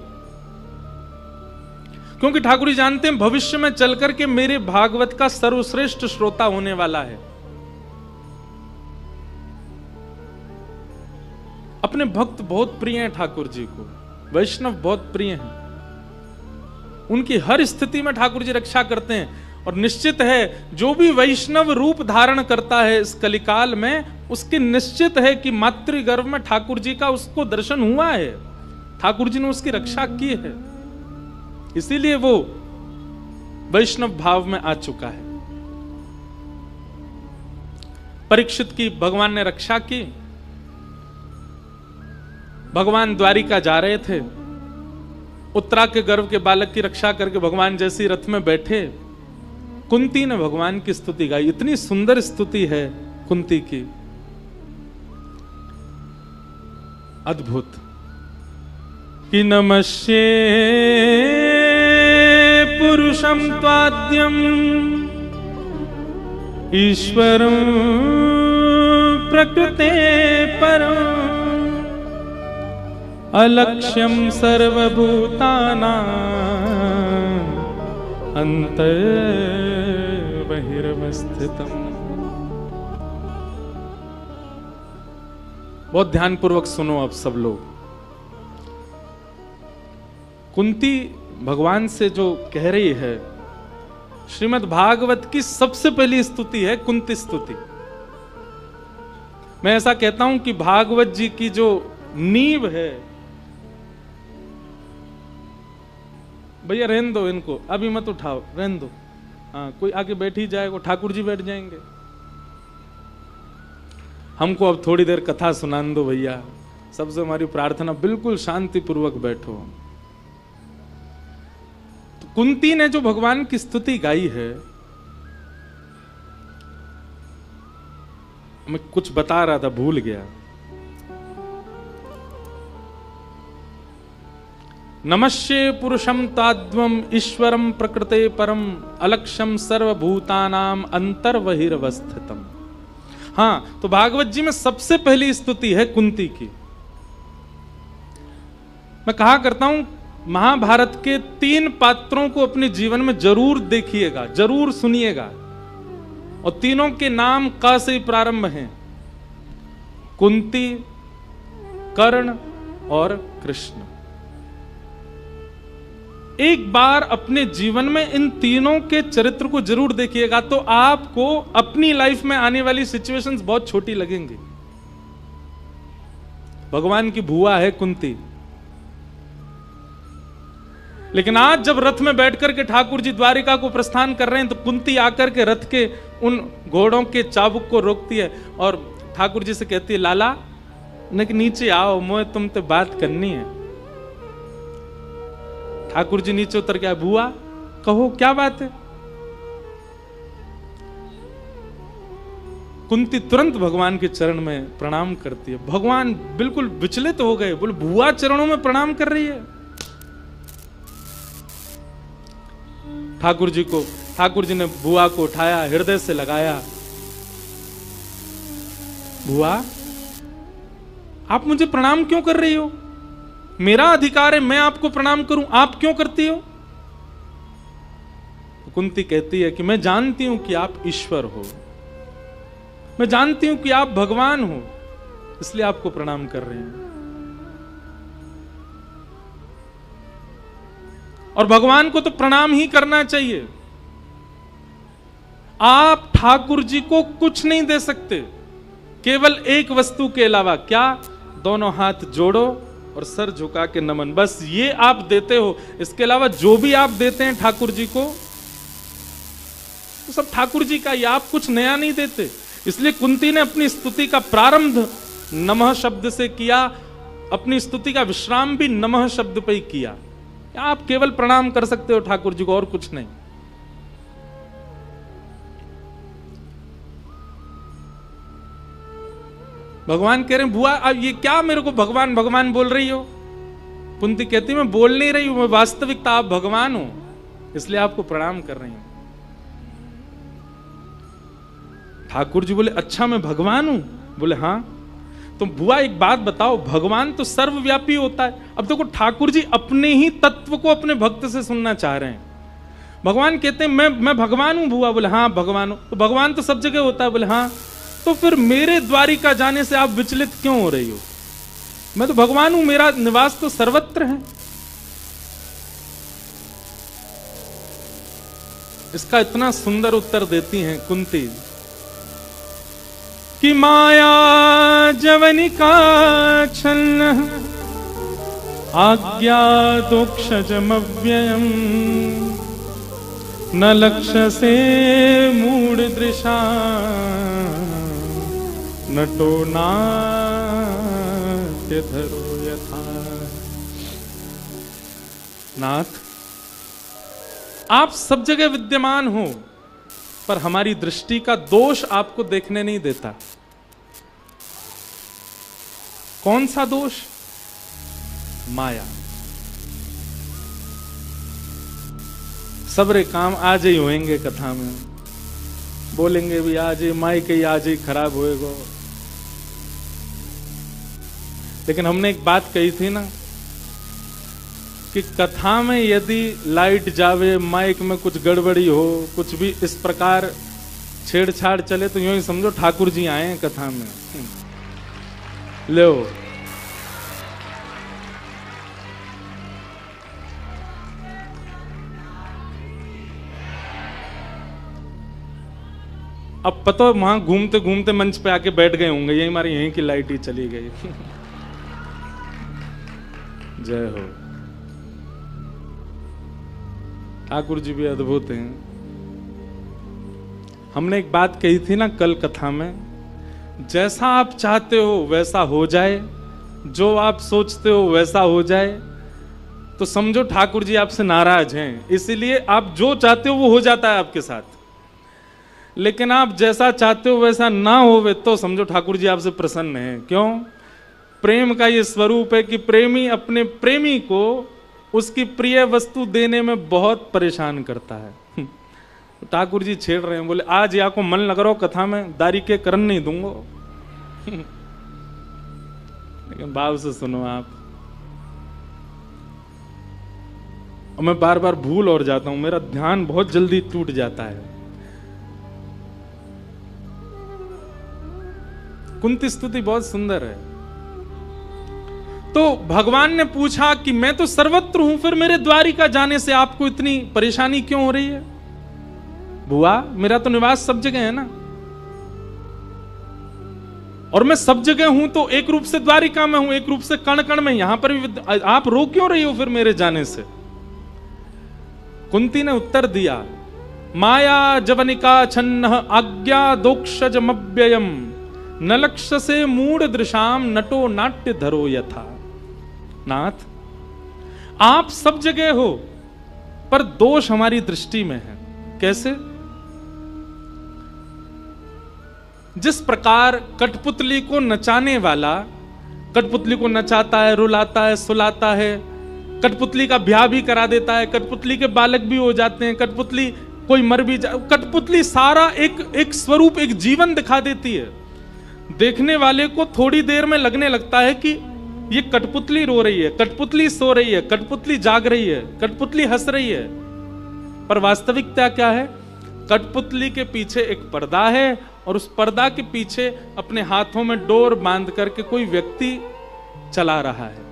क्योंकि ठाकुर जी जानते हैं भविष्य में चल करके मेरे भागवत का सर्वश्रेष्ठ श्रोता होने वाला है। अपने भक्त बहुत प्रिय हैं ठाकुर जी को, वैष्णव बहुत प्रिय हैं। उनकी हर स्थिति में ठाकुर जी रक्षा करते हैं। और निश्चित है जो भी वैष्णव रूप धारण करता है इस कलिकाल में, उसकी निश्चित है कि मातृगर्भ में ठाकुर जी का उसको दर्शन हुआ है, ठाकुर जी ने उसकी रक्षा की है, इसीलिए वो वैष्णव भाव में आ चुका है। परीक्षित की भगवान ने रक्षा की। भगवान द्वारिका जा रहे थे, उत्तरा के गर्भ के बालक की रक्षा करके भगवान जैसी रथ में बैठे, कुंती ने भगवान की स्तुति गाई। इतनी सुंदर स्तुति है कुंती की, अद्भुत। कि नमस्ये पुरुषं त्वाद्यं ईश्वरं प्रकृते परम् अलक्ष्यं सर्वभूतानां अंतर्बहिर्वस्थितम्। बहुत ध्यानपूर्वक सुनो अब सब लोग। कुंती भगवान से जो कह रही है, श्रीमद् भागवत की सबसे पहली स्तुति है कुंती स्तुति। मैं ऐसा कहता हूं कि भागवत जी की जो नींव है, भैया रहने दो इनको, अभी मत उठाओ, रहने दो। हाँ, कोई आगे बैठ ही जाएगा, ठाकुर जी बैठ जाएंगे। हमको अब थोड़ी देर कथा सुनाने दो भैया। सबसे हमारी प्रार्थना, बिल्कुल शांति पूर्वक बैठो। तो कुंती ने जो भगवान की स्तुति गाई है, मैं कुछ बता रहा था, भूल गया। नमस्ये पुरुषं ताद्वम ईश्वरं प्रकृते परम अलक्ष्यं सर्वभूतानां अंतर्बहिर्वस्थितम्। हाँ, तो भागवत जी में सबसे पहली स्तुति है कुंती की। मैं कहा करता हूं, महाभारत के 3 पात्रों को अपने जीवन में जरूर देखिएगा, जरूर सुनिएगा, और तीनों के नाम क से ही प्रारंभ हैं, कुंती, कर्ण और कृष्ण। एक बार अपने जीवन में इन तीनों के चरित्र को जरूर देखिएगा, तो आपको अपनी लाइफ में आने वाली सिचुएशंस बहुत छोटी लगेंगी। भगवान की बुआ है कुंती, लेकिन आज जब रथ में बैठकर के ठाकुर जी द्वारिका को प्रस्थान कर रहे हैं, तो कुंती आकर के रथ के उन घोड़ों के चाबुक को रोकती है और ठाकुर जी से कहती है, लाला नीचे आओ, मुझे तुमसे बात करनी है। ठाकुर जी नीचे उतर गया, बुआ कहो क्या बात है। कुंती तुरंत भगवान के चरण में प्रणाम करती है। भगवान बिल्कुल विचलित हो गए, बोले बुआ चरणों में प्रणाम कर रही है। ठाकुर जी ने बुआ को उठाया, हृदय से लगाया। बुआ आप मुझे प्रणाम क्यों कर रही हो? मेरा अधिकार है मैं आपको प्रणाम करूं, आप क्यों करती हो? कुंती कहती है कि मैं जानती हूं कि आप ईश्वर हो, मैं जानती हूं कि आप भगवान हो, इसलिए आपको प्रणाम कर रही हूं। और भगवान को तो प्रणाम ही करना चाहिए। आप ठाकुर जी को कुछ नहीं दे सकते, केवल एक वस्तु के अलावा। क्या? दोनों हाथ जोड़ो और सर झुका के नमन, बस ये आप देते हो। इसके अलावा जो भी आप देते हैं ठाकुर जी को, तो सब ठाकुर जी का, ये आप कुछ नया नहीं देते। इसलिए कुंती ने अपनी स्तुति का प्रारंभ नमः शब्द से किया, अपनी स्तुति का विश्राम भी नमः शब्द पे ही किया। आप केवल प्रणाम कर सकते हो ठाकुर जी को, और कुछ नहीं। भगवान कह रहे हैं, बुआ अब ये क्या मेरे को भगवान भगवान बोल रही हो? कुंती कहती मैं बोल नहीं रही हूं, मैं वास्तविकता आप भगवान हो, इसलिए आपको प्रणाम कर रही हूं। ठाकुर जी बोले, अच्छा मैं भगवान हूं? बोले हाँ। तो बुआ एक बात बताओ, भगवान तो सर्वव्यापी होता है। अब देखो ठाकुर जी अपने ही तत्व को अपने भक्त से सुनना चाह रहे हैं। भगवान कहते हैं मैं भगवान हूं बुआ? बोले हाँ भगवान हूं। तो भगवान तो सब जगह होता है? बोले हाँ। तो फिर मेरे द्वारिका जाने से आप विचलित क्यों हो रही हो? मैं तो भगवान हूं, मेरा निवास तो सर्वत्र है। इसका इतना सुंदर उत्तर देती हैं कुंती कि माया जवनिका छन्न आज्ञा दोक्षजमव्ययम् न लक्ष्य से मूढ़ दृशा नटो नाट्य धरो यथा। नाथ, आप सब जगह विद्यमान हो, पर हमारी दृष्टि का दोष आपको देखने नहीं देता। कौन सा दोष? माया। सबरे काम आज ही होंगे कथा में, बोलेंगे भी आज ही, माइक ही आज ही खराब होएगा। लेकिन हमने एक बात कही थी ना कि कथा में यदि लाइट जावे, माइक में कुछ गड़बड़ी हो, कुछ भी इस प्रकार छेड़छाड़ चले, तो यूं ही समझो ठाकुर जी आए हैं कथा में। लो, अब पता, वहां घूमते घूमते मंच पे आके बैठ गए होंगे, यही हमारी यहीं की लाइट ही चली गई। जय हो। ठाकुर जी भी अद्भुत हैं। हमने एक बात कही थी ना कल कथा में, जैसा आप चाहते हो वैसा हो जाए, जो आप सोचते हो वैसा हो जाए, तो समझो ठाकुर जी आपसे नाराज हैं। इसीलिए आप जो चाहते हो वो हो जाता है आपके साथ। लेकिन आप जैसा चाहते हो वैसा ना होवे तो समझो ठाकुर जी आपसे प्रसन्न हैं। क्यों? प्रेम का ये स्वरूप है कि प्रेमी अपने प्रेमी को उसकी प्रिय वस्तु देने में बहुत परेशान करता है। ठाकुर जी छेड़ रहे हैं, बोले आज या को मन लग रहा हो कथा में, दारी के करण नहीं दूंगा। लेकिन भाव से सुनो आप। और मैं बार बार भूल और जाता हूं, मेरा ध्यान बहुत जल्दी टूट जाता है। कुंती स्तुति बहुत सुंदर है। तो भगवान ने पूछा कि मैं तो सर्वत्र हूं, फिर मेरे द्वारिका जाने से आपको इतनी परेशानी क्यों हो रही है? बुआ, मेरा तो निवास सब जगह है ना, और मैं सब जगह हूं तो एक रूप से द्वारिका में हूं, एक रूप से कण कण में, यहां पर भी आप रो क्यों रही हो फिर मेरे जाने से? कुंती ने उत्तर दिया, माया जवनिका छन्न आज्ञा दोक्षजमव्ययम् न लक्ष्य से मूढ़ दृशाम नटो नाट्य धरो यथा। नाथ, आप सब जगह हो, पर दोष हमारी दृष्टि में है। कैसे? जिस प्रकार कठपुतली को नचाने वाला कठपुतली को नचाता है, रुलाता है, सुलाता है, कठपुतली का ब्याह भी करा देता है, कठपुतली के बालक भी हो जाते हैं, कठपुतली कोई मर भी कठपुतली सारा एक स्वरूप, एक जीवन दिखा देती है। देखने वाले को थोड़ी देर में लगने लगता है कि ये कठपुतली रो रही है, कठपुतली सो रही है, कठपुतली जाग रही है, कठपुतली हंस रही है। पर वास्तविकता क्या है? कठपुतली के पीछे एक पर्दा है, और उस पर्दा के पीछे अपने हाथों में डोर बांध करके कोई व्यक्ति चला रहा है।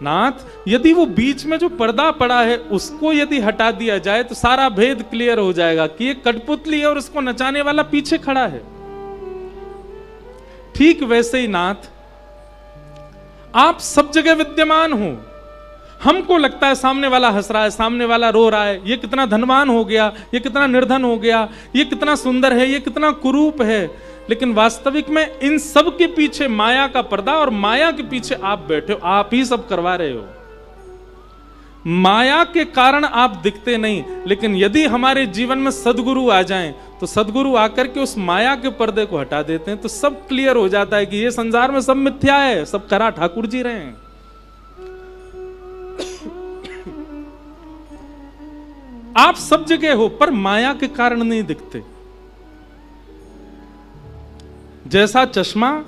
नाथ, यदि वो बीच में जो पर्दा पड़ा है उसको यदि हटा दिया जाए तो सारा भेद क्लियर हो जाएगा कि ये कठपुतली है और उसको नचाने वाला पीछे खड़ा है। ठीक वैसे ही नाथ, आप सब जगह विद्यमान हो। हमको लगता है सामने वाला हंस रहा है, सामने वाला रो रहा है, ये कितना धनवान हो गया, ये कितना निर्धन हो गया, ये कितना सुंदर है, ये कितना कुरूप है। लेकिन वास्तविक में इन सब के पीछे माया का पर्दा, और माया के पीछे आप बैठे हो, आप ही सब करवा रहे हो। माया के कारण आप दिखते नहीं, लेकिन यदि हमारे जीवन में सद्गुरु आ जाएं तो सद्गुरु आकर के उस माया के पर्दे को हटा देते हैं, तो सब क्लियर हो जाता है कि ये संसार में सब मिथ्या है, सब करा ठाकुर जी रहे हैं। आप सब जगह हो, पर माया के कारण नहीं दिखते। जैसा चश्मा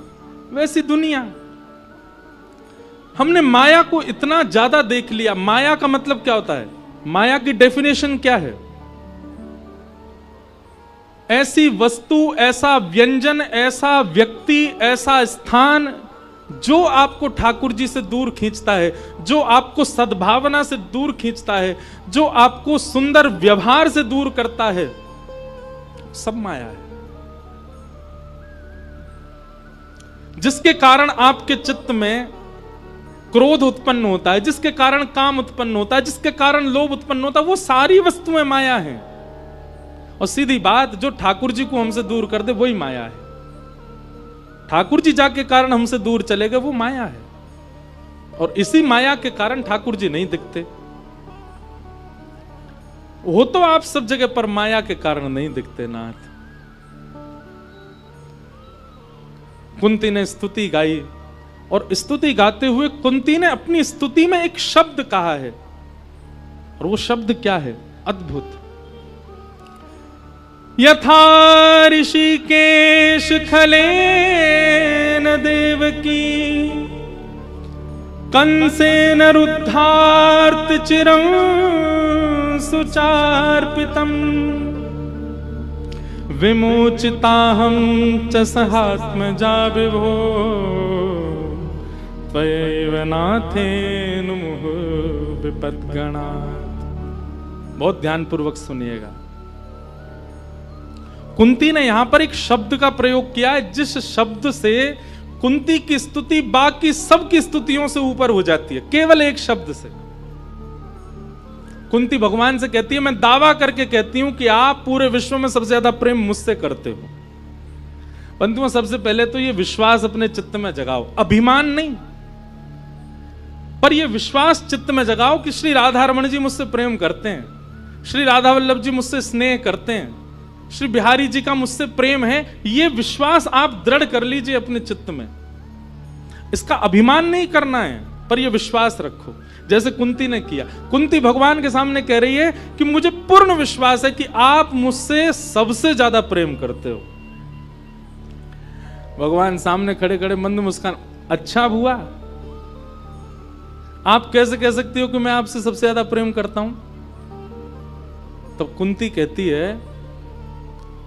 वैसी दुनिया। हमने माया को इतना ज्यादा देख लिया। माया का मतलब क्या होता है? माया की डेफिनेशन क्या है? ऐसी वस्तु, ऐसा व्यंजन, ऐसा व्यक्ति, ऐसा स्थान जो आपको ठाकुर जी से दूर खींचता है, जो आपको सद्भावना से दूर खींचता है, जो आपको सुंदर व्यवहार से दूर करता है, सब माया है। जिसके कारण आपके चित्त में क्रोध उत्पन्न होता है, जिसके कारण काम उत्पन्न होता है, जिसके कारण लोभ उत्पन्न होता है, वो सारी वस्तुएं माया हैं। और सीधी बात, जो ठाकुर जी को हमसे दूर कर दे वही माया है। ठाकुर जी जाके कारण हमसे दूर चले गए, वो माया है। और इसी माया के कारण ठाकुर जी नहीं दिखते। हो तो आप सब जगह पर माया के कारण नहीं दिखते नाथ। कुंती ने स्तुति गाई, और स्तुति गाते हुए कुंती ने अपनी स्तुति में एक शब्द कहा है, और वो शब्द क्या है? अद्भुत। यथा ऋषिकेश खलेन देवकी कंसेन रुद्धार्त चिरं सुचार्पितम् विमोचिताहं च सहात्मजा विभो त्वयैव नाथेन मुहुः विपद्गणात्। बहुत ध्यानपूर्वक सुनिएगा। कुंती ने यहां पर एक शब्द का प्रयोग किया है, जिस शब्द से कुंती की स्तुति बाकी सबकी स्तुतियों से ऊपर हो जाती है। केवल एक शब्द से कुंती भगवान से कहती है, मैं दावा करके कहती हूं कि आप पूरे विश्व में सबसे ज्यादा प्रेम मुझसे करते हो। बंधुओं, सबसे पहले तो ये विश्वास अपने चित्त में जगाओ, अभिमान नहीं, पर यह विश्वास चित्त में जगाओ कि श्री राधा रमण जी मुझसे प्रेम करते हैं, श्री राधा वल्लभ जी मुझसे स्नेह करते हैं, श्री बिहारी जी का मुझसे प्रेम है। यह विश्वास आप दृढ़ कर लीजिए अपने चित्त में। इसका अभिमान नहीं करना है, पर यह विश्वास रखो, जैसे कुंती ने किया। कुंती भगवान के सामने कह रही है कि मुझे पूर्ण विश्वास है कि आप मुझसे सबसे ज्यादा प्रेम करते हो। भगवान सामने खड़े खड़े मंद मुस्कान, अच्छा हुआ, आप कैसे कह सकती हो कि मैं आपसे सबसे ज्यादा प्रेम करता हूं? तब कुंती कहती है,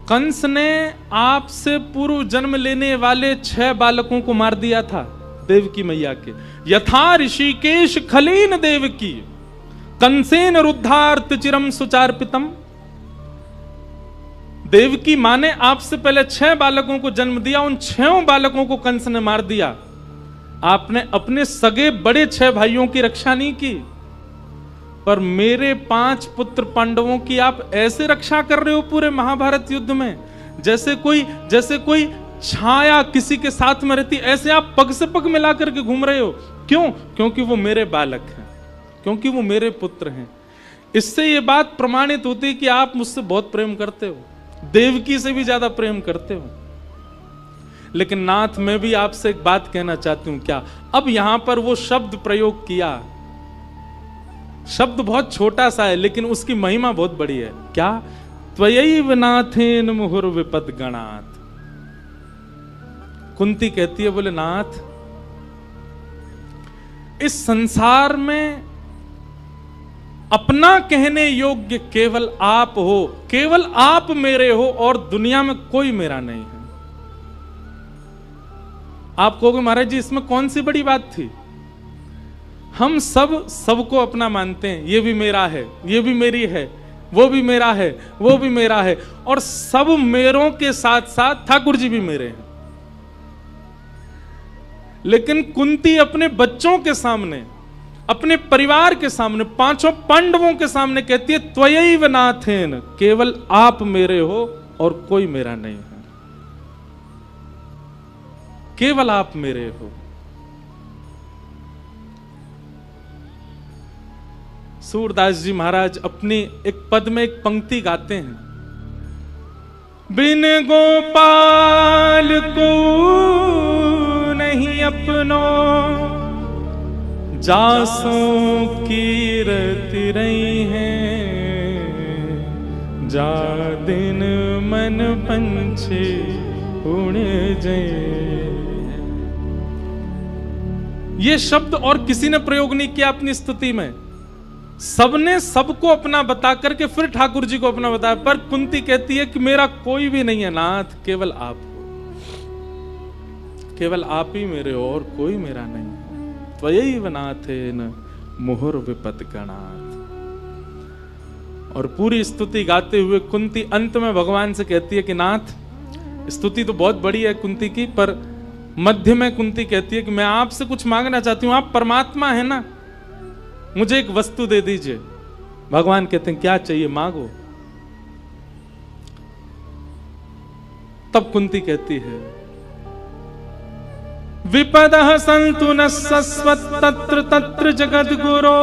कंस ने आपसे पूर्व जन्म लेने वाले 6 बालकों को मार दिया था, देवकी मैया के। यथा ऋषिकेश खलेन देवकी कंसेन रुद्धार्त चिरम सुचार्पितम। देवकी मां ने आपसे पहले 6 बालकों को जन्म दिया, उन 6 बालकों को कंस ने मार दिया। आपने अपने सगे बड़े 6 भाइयों की रक्षा नहीं की, पर मेरे 5 पुत्र पांडवों की आप ऐसे रक्षा कर रहे हो पूरे महाभारत युद्ध में, जैसे कोई छाया किसी के साथ में रहती, ऐसे आप पग से पग मिला करके घूम रहे हो। क्यों? क्योंकि वो मेरे बालक हैं, क्योंकि वो मेरे पुत्र हैं। इससे ये बात प्रमाणित होती है कि आप मुझसे बहुत प्रेम करते हो, देवकी से भी ज्यादा प्रेम करते हो। लेकिन नाथ, मैं भी आपसे एक बात कहना चाहती हूं। क्या? अब यहां पर वो शब्द प्रयोग किया, शब्द बहुत छोटा सा है, लेकिन उसकी महिमा बहुत बड़ी है। क्या? त्वयैव नाथेन मुहुर विपद्गणात्। कुंती कहती है, बोले नाथ, इस संसार में अपना कहने योग्य केवल आप हो, केवल आप मेरे हो, और दुनिया में कोई मेरा नहीं है। आप कहोगे महाराज जी इसमें कौन सी बड़ी बात थी? हम सबको अपना मानते हैं, ये भी मेरा है, ये भी मेरी है, वो भी मेरा है, वो भी मेरा है, और सब मेरों के साथ साथ ठाकुर जी भी मेरे हैं। लेकिन कुंती अपने बच्चों के सामने, अपने परिवार के सामने, 5 पांडवों के सामने कहती है, त्वयैव नाथेन, केवल आप मेरे हो और कोई मेरा नहीं है, केवल आप मेरे हो। सूरदास जी महाराज अपनी एक पद में एक पंक्ति गाते हैं, बिन गोपाल को नहीं अपनो, जासों की रति रही है, जा दिन मन पंछी उड़ जाए। ये शब्द और किसी ने प्रयोग नहीं किया अपनी स्तुति में, सबने सबको अपना बता करके फिर ठाकुर जी को अपना बताया। पर कुंती कहती है कि मेरा कोई भी नहीं है नाथ, केवल आप हो, केवल आप ही मेरे हो और कोई मेरा नहीं है। त्वयैव नाथेन मुहुर्विपत्कणात्। और पूरी स्तुति गाते हुए कुंती अंत में भगवान से कहती है कि नाथ, स्तुति तो बहुत बड़ी है कुंती की, पर मध्य में कुंती कहती है कि मैं आपसे कुछ मांगना चाहती हूं, आप परमात्मा है ना, मुझे एक वस्तु दे दीजिए। भगवान कहते हैं क्या चाहिए, मांगो। तब कुंती कहती है विपदः सन्तु न सस्वत् तत्र तत्र जगद्गुरो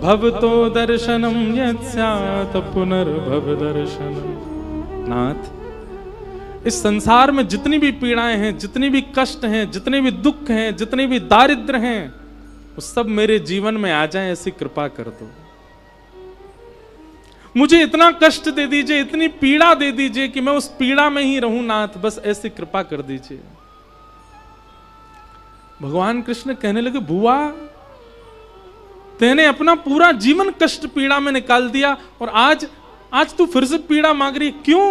भवतो दर्शनम यत् स्यात् पुनर्भव दर्शनम। नाथ, इस संसार में जितनी भी पीड़ाएं हैं, जितनी भी कष्ट हैं, जितने भी दुख हैं, जितने भी दारिद्र हैं, वो सब मेरे जीवन में आ जाएं, ऐसी कृपा कर दो। मुझे इतना कष्ट दे दीजिए, इतनी पीड़ा दे दीजिए कि मैं उस पीड़ा में ही रहूं नाथ, बस ऐसी कृपा कर दीजिए। भगवान कृष्ण कहने लगे बुआ, तेने अपना पूरा जीवन कष्ट पीड़ा में निकाल दिया और आज तू फिर से पीड़ा मांग रही, क्यों?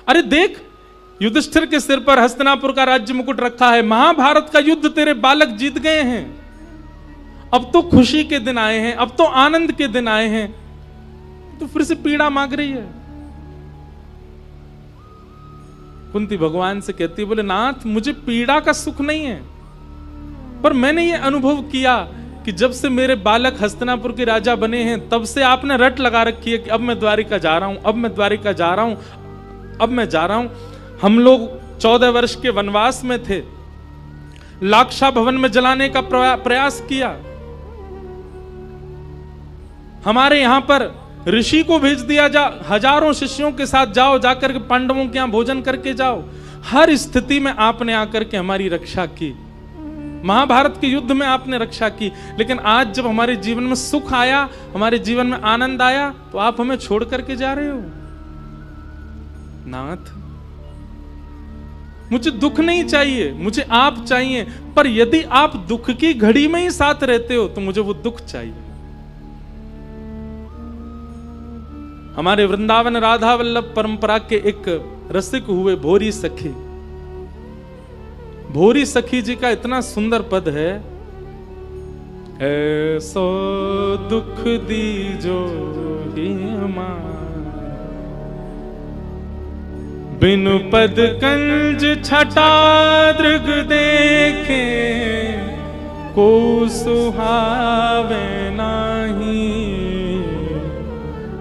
अरे देख, युधिष्ठिर के सिर पर हस्तिनापुर का राज्य मुकुट रखा है, महाभारत का युद्ध तेरे बालक जीत गए हैं, अब तो खुशी के दिन आए हैं, अब तो आनंद के दिन आए हैं, तो फिर से पीड़ा मांग रही है। कुंती भगवान से कहती है, बोले नाथ, मुझे पीड़ा का सुख नहीं है, पर मैंने ये अनुभव किया कि जब से मेरे बालक हस्तिनापुर के राजा बने हैं, तब से आपने रट लगा रखी है कि अब मैं द्वारिका जा रहा हूं, अब मैं द्वारिका जा रहा हूं, अब मैं जा रहा हूं। हम लोग 14 वर्ष के वनवास में थे, लाक्षा भवन में जलाने का प्रयास किया, हमारे यहां पर ऋषि को भेज दिया, हजारों शिष्यों के साथ जाओ, जाकर के पांडवों के यहां भोजन करके जाओ। हर स्थिति में आपने आकर के हमारी रक्षा की, महाभारत के युद्ध में आपने रक्षा की, लेकिन आज जब हमारे जीवन में सुख आया, हमारे जीवन में आनंद आया, तो आप हमें छोड़ करके जा रहे हो। नाथ, मुझे दुख नहीं चाहिए, मुझे आप चाहिए, पर यदि आप दुख की घड़ी में ही साथ रहते हो तो मुझे वो दुख चाहिए। हमारे वृंदावन राधा वल्लभ परंपरा के एक रसिक हुए भोरी सखी, भोरी सखी जी का इतना सुंदर पद है, ऐसो दुख दीजो ही हमार, बिनु पद कंज छटा दृग देखे, को सुहावे नाही,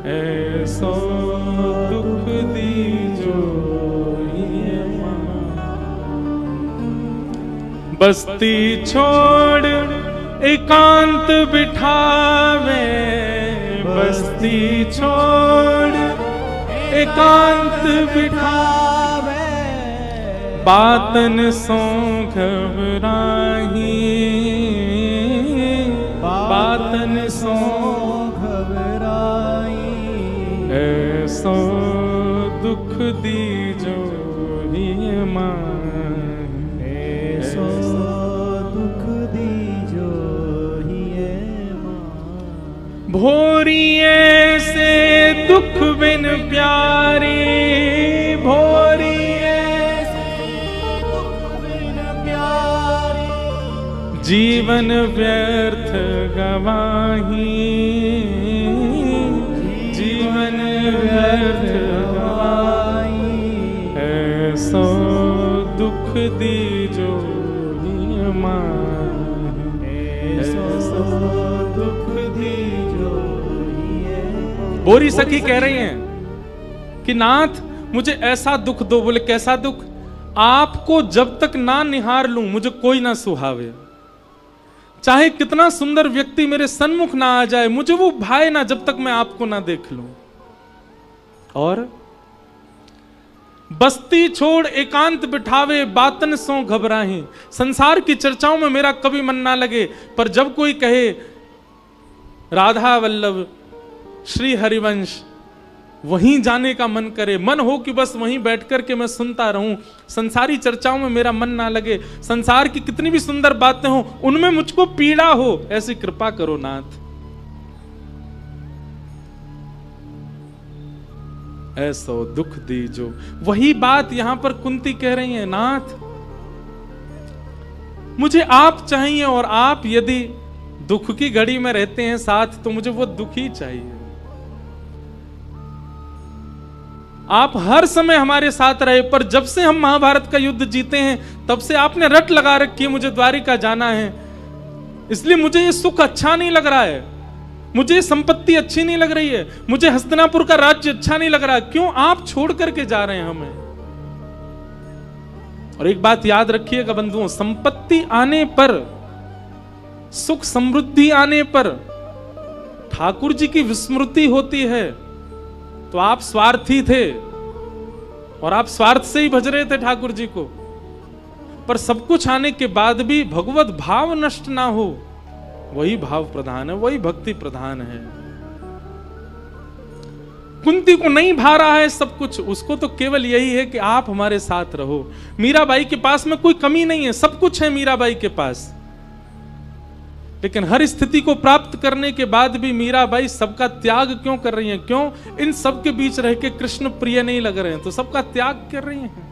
ऐसो दुख दीजो ही हमार। बस्ती छोड़ एकांत बिठावे, बस्ती छोड़ एकांत बिठावे, बातन सो घबराही, बातन सो घबराही, ऐसो दुख दीजो ही मान, ऐसो दुख दीजो ही मान। भोरिए से दुख बिन प्यारी, भोरिए से दुख बिन प्यारी, जीवन व्यर्थ गवाही, जीवन व्यर्थ गवाही, ऐसो दुख दीजो ही मान, ऐसो दुख दीजो। भोरी सखी कह रही हैं कि नाथ, मुझे ऐसा दुख दो। बोले कैसा दुख? आपको जब तक ना निहार लूं मुझे कोई ना सुहावे, चाहे कितना सुंदर व्यक्ति मेरे सन्मुख ना आ जाए, मुझे वो भाए ना जब तक मैं आपको ना देख लूं। और बस्ती छोड़ एकांत बिठावे, बातन सो घबराही, संसार की चर्चाओं में मेरा कभी मन ना लगे, पर जब कोई कहे राधा वल्लभ श्री हरिवंश, वहीं जाने का मन करे, मन हो कि बस वहीं बैठ कर के मैं सुनता रहूं, संसारी चर्चाओं में मेरा मन ना लगे, संसार की कितनी भी सुंदर बातें हो उनमें मुझको पीड़ा हो, ऐसी कृपा करो नाथ। ऐसो दुख दीजो। वही बात यहां पर कुंती कह रही है, नाथ मुझे आप चाहिए, और आप यदि दुख की घड़ी में रहते हैं साथ, तो मुझे वो दुख ही चाहिए। आप हर समय हमारे साथ रहे, पर जब से हम महाभारत का युद्ध जीते हैं तब से आपने रट लगा रखी है मुझे द्वारिका जाना है, इसलिए मुझे ये सुख अच्छा नहीं लग रहा है, मुझे ये संपत्ति अच्छी नहीं लग रही है, मुझे हस्तिनापुर का राज्य अच्छा नहीं लग रहा है, क्यों आप छोड़ करके जा रहे हैं हमें। और एक बात याद रखिएगा बंधुओं, संपत्ति आने पर, सुख समृद्धि आने पर ठाकुर जी की विस्मृति होती है। तो आप स्वार्थी थे और आप स्वार्थ से ही भज रहे थे ठाकुर जी को, पर सब कुछ आने के बाद भी भगवत भाव नष्ट ना हो, वही भाव प्रधान है, वही भक्ति प्रधान है। कुंती को नहीं भा रहा है सब कुछ, उसको तो केवल यही है कि आप हमारे साथ रहो। मीराबाई के पास में कोई कमी नहीं है, सब कुछ है मीराबाई के पास, लेकिन हर स्थिति को प्राप्त करने के बाद भी मीराबाई सबका त्याग क्यों कर रही हैं? क्यों इन सब के बीच रह के कृष्ण प्रिय नहीं लग रहे हैं, तो सबका त्याग कर रही हैं।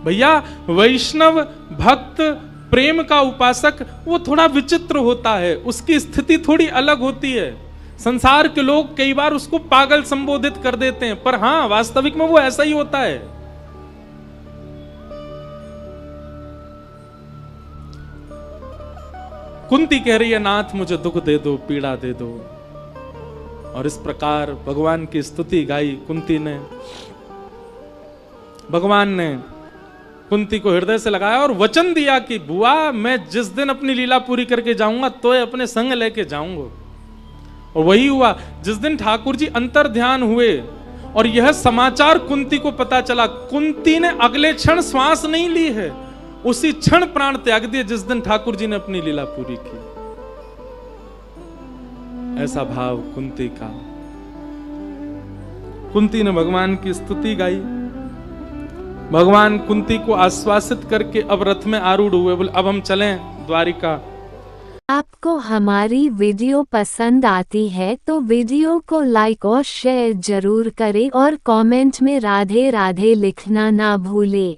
भैया वैष्णव भक्त प्रेम का उपासक वो थोड़ा विचित्र होता है, उसकी स्थिति थोड़ी अलग होती है। संसार के लोग कई बार उसको पागल संबोधित कर देते हैं, पर हां वास्तविक में वो ऐसा ही होता है। कुंती कह रही है नाथ मुझे दुख दे दो, पीड़ा दे दो, और इस प्रकार भगवान की स्तुति गाई कुंती ने। भगवान ने कुंती को हृदय से लगाया और वचन दिया कि बुआ मैं जिस दिन अपनी लीला पूरी करके जाऊंगा तो अपने संग लेके जाऊंगा। और वही हुआ, जिस दिन ठाकुर जी अंतर ध्यान हुए और यह समाचार कुंती को पता चला, कुंती ने अगले क्षण श्वास नहीं ली है, उसी क्षण प्राण त्याग दिए जिस दिन ठाकुर जी ने अपनी लीला पूरी की। ऐसा भाव कुंती का। कुंती ने भगवान की स्तुति गाई, भगवान कुंती को आश्वासित करके अब रथ में आरूढ़ हुए, बोले अब हम चलें द्वारिका। आपको हमारी वीडियो पसंद आती है तो वीडियो को लाइक और शेयर जरूर करें और कमेंट में राधे राधे लिखना ना भूलें।